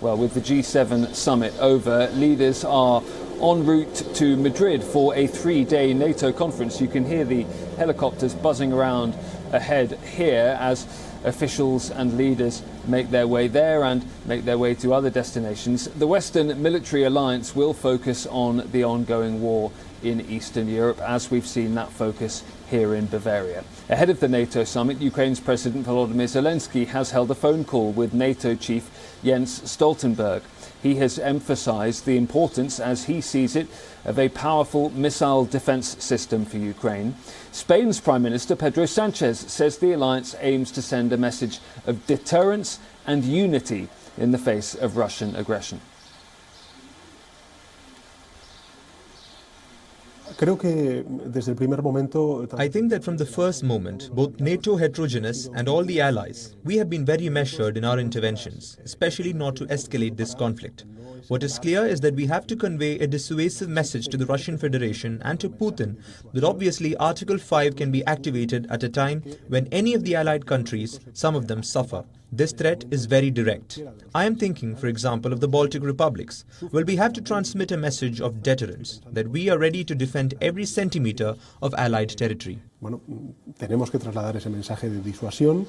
Well, with the G7 summit over, leaders are en route to Madrid for a 3-day NATO conference. You can hear the helicopters buzzing around ahead here as officials and leaders make their way there and make their way to other destinations. The Western military alliance will focus on the ongoing war in Eastern Europe, as we've seen that focus here in Bavaria. Ahead of the NATO summit, Ukraine's President Volodymyr Zelensky has held a phone call with NATO chief Jens Stoltenberg. He has emphasized the importance, as he sees it, of a powerful missile defense system for Ukraine. Spain's Prime Minister Pedro Sanchez says the alliance aims to send a message of deterrence and unity in the face of Russian aggression. I think that from the first moment, both NATO heterogeneous and all the allies, we have been very measured in our interventions, especially not to escalate this conflict. What is clear is that we have to convey a dissuasive message to the Russian Federation and to Putin that obviously Article 5 can be activated at a time when any of the allied countries, some of them, suffer. This threat is very direct. I am thinking, for example, of the Baltic republics. Well, we have to transmit a message of deterrence, that we are ready to defend every centimeter of allied territory. Tenemos que trasladar ese mensaje de disuasión.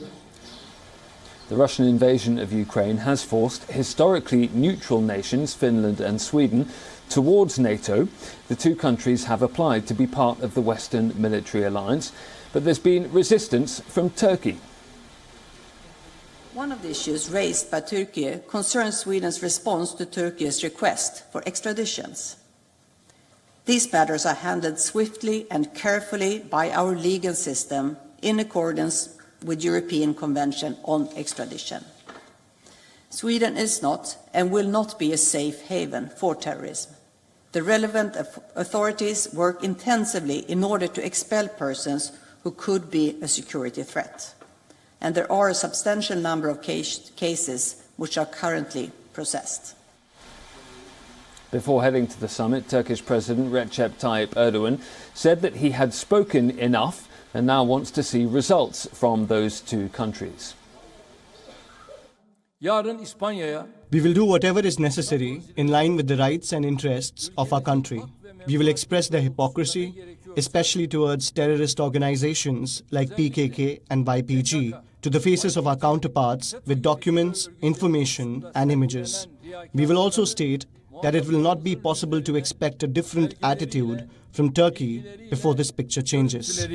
The Russian invasion of Ukraine has forced historically neutral nations, Finland and Sweden, towards NATO. The two countries have applied to be part of the Western military alliance, but there's been resistance from Turkey. One of the issues raised by Turkey concerns Sweden's response to Turkey's request for extraditions. These matters are handled swiftly and carefully by our legal system in accordance with European Convention on Extradition. Sweden is not and will not be a safe haven for terrorism. The relevant authorities work intensively in order to expel persons who could be a security threat. And there are a substantial number of cases which are currently processed. Before heading to the summit, Turkish President Recep Tayyip Erdogan said that he had spoken enough and now wants to see results from those two countries. We will do whatever is necessary in line with the rights and interests of our country. We will express the hypocrisy, especially towards terrorist organizations like PKK and YPG, to the faces of our counterparts with documents, information and images. We will also state that it will not be possible to expect a different attitude from Turkey before this picture changes.